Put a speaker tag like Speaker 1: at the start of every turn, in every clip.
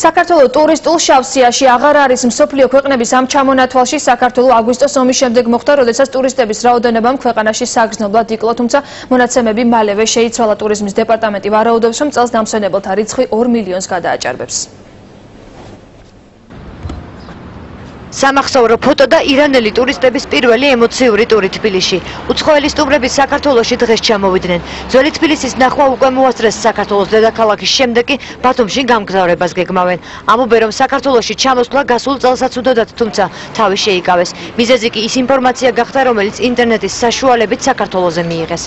Speaker 1: საქართველოს ტურისტულ შავსიაში აღარ არის მსოფლიო ქვეყნების ამ ჩამონათვალში. საქართველოს აგვისტოს ომის შემდეგ მოხდა, როდესაც ტურისტების რაოდენობამ ქვეყანაში საგრძნობლად იკლო, თუმცა მონაცემები მალევე შეიცვალა. ტურიზმის დეპარტამენტი ვარაუდობს, რომ წელს დამსვენებელთა რიცხვი 2 მილიონს გადააჭარბებს.
Speaker 2: სამახსოვრო ფოტო და ირანელი ტურისტების პირველი ემოციური ტური თბილისში. უცხოელი სტუმრები საქართველოში დღეს ჩამოვიდნენ. ძველი თბილისის ნახვა უკვე მოასწრეს საქართველოს დედაქალაქის შემდეგ კი ბათუმში გამგზავრებას გეგმავენ. ამბობენ, რომ საქართველოში ჩამოსვლა გასულ წელსაც უნდათ, თუმცა თავი შეიკავეს. მიზეზი კი ის ინფორმაცია გახდა, რომელიც ინტერნეტის საშუალებით საქართველოზე მიიღეს.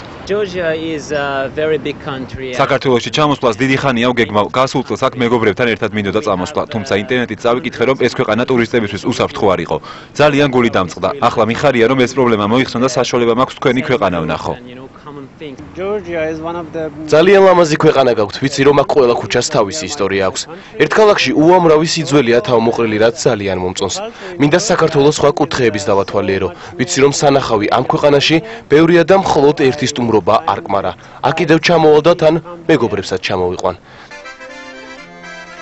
Speaker 3: საქართველოში ჩამოსვლას დიდი ხანია ვგეგმავ. გასულ წელს აქ მეგობრებთან ერთად მინდოდა წამოსვლა, თუმცა ინტერნეტით წავიკითხე, რომ ეს ქვეყანა ტურისტებისთვის უსაფრთხო არ იყო. ძალიან გული დამწყდა. ახლა მიხარია, რომ ეს პრობლემა მოიხსნა და საშუალება მაქვს თქვენი ქვეყანა ვნახო.
Speaker 4: ძალიან ლამაზი ქვეყანა გაქვთ, ვიცი რომ აქ ყველა ქუჩას თავისი ისტორია აქვს. ერთ ქალაქში უამრავი სიძველეა თავმოყრილი, რაც ძალიან მომწონს. მინდა საქართველოს სხვა კუთხეების დავათვალიერო. ვიცი რომ სანახავი ამ ქვეყანაში ბევრია და მხოლოდ ერთი სტუმრობა არ კმარა. აქ კიდევ ჩამოვალ და თან მეგობრებსაც ჩამოვიყვან.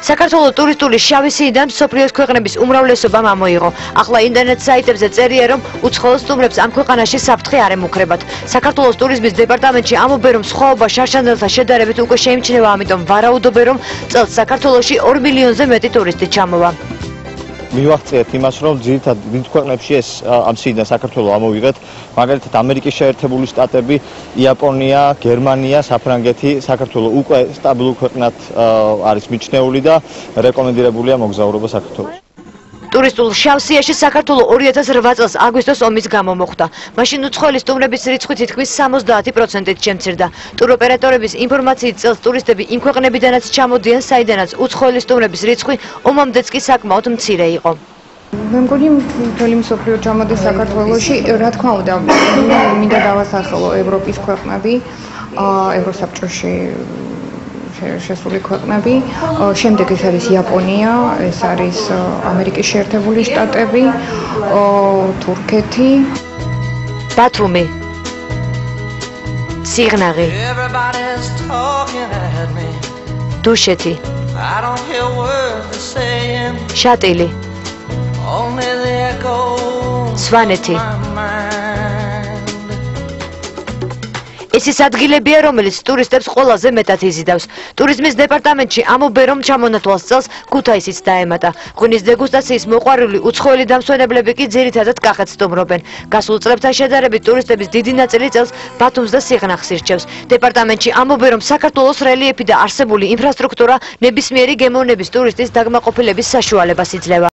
Speaker 2: საქართველოს ტურისტული შავი სიიდან მსოფლიოს ქვეყნების უმრავლესობამ ამოიღო. ახლა ინტერნეტ საიტებზე წერია, რომ უცხოელ სტუმრებს ამ ქვეყანაში საფრთხე არ ემუქრებათ. საქართველოს ტურიზმის დეპარტამენტში ამბობენ, რომ სხვაობა შარშანდელთან შედარებით უკვე შეიმჩნევა, ამიტომ ვარაუდობენ, რომ წელს საქართველოში 2 მილიონზე მეტი ტურისტი ჩამოვა.
Speaker 5: მივახციეთ იმას, რომ ძირითადად დიდ ქვეყნებში ეს ამ სიიდან საქართველოს ამოვიღეთ, მაგალითად ამერიკის შეერთებული შტატები, იაპონია, გერმანია, საფრანგეთი, საქართველოს უკვე სტაბილურ ქვეყნად არის მიჩნეული და რეკომენდირებულია მოგზაურობა საქართველოში.
Speaker 2: ტურისტულ შავსიაში საქართველოს 2008 წელს აგვისტოს ომის გამო მოხდა. მაშინ უცხოელი სტუმრების რიცხვი თითქმის 70%-ით შემცირდა. ტუროპერატორების ინფორმაციით წელს ტურისტები იმ ქვეყნებიდანაც ჩამოდიან, საიდანაც უცხოელი სტუმრების რიცხვი ომამდეც კი საკმაოდ მცირე იყო.
Speaker 6: მე მგონი მთელი მსოფლიო ჩამოდის საქართველოში, რა თქმა უნდა, მინდა დავასახელო ევროპის ქვეყნები, ევროსაბჭოში შესული ქვეყნები, შემდეგ ეს არის იაპონია, ეს არის ამერიკის შეერთებული შტატები, თურქეთი,
Speaker 2: ბათუმი, სიღნაღი, დუშეთი, შატილი, სვანეთი. ეს ის ადგილებია, რომელიც ტურისტებს ყველაზე მეტად იზიდავს. ტურიზმის დეპარტამენტში ამბობენ, რომ ჩამონათვალს წელს ქუთაისიც დაემატა. ღვინის დეგუსტაციის მოყვარული უცხოელი დამსვენებლები კი ძირითადად კახეთს სტუმრობენ. გასულ წლებთან შედარებით ტურისტების დიდი ნაწილი წელს ბათუმს და სიღნაღს ირჩევს. დეპარტამენტში ამბობენ, რომ საქართველოს რელიეფი და არსებული ინფრასტრუქტურა ნებისმიერი გემოვნების ტურისტის დაკმაყოფილების საშუალებას იძლევა.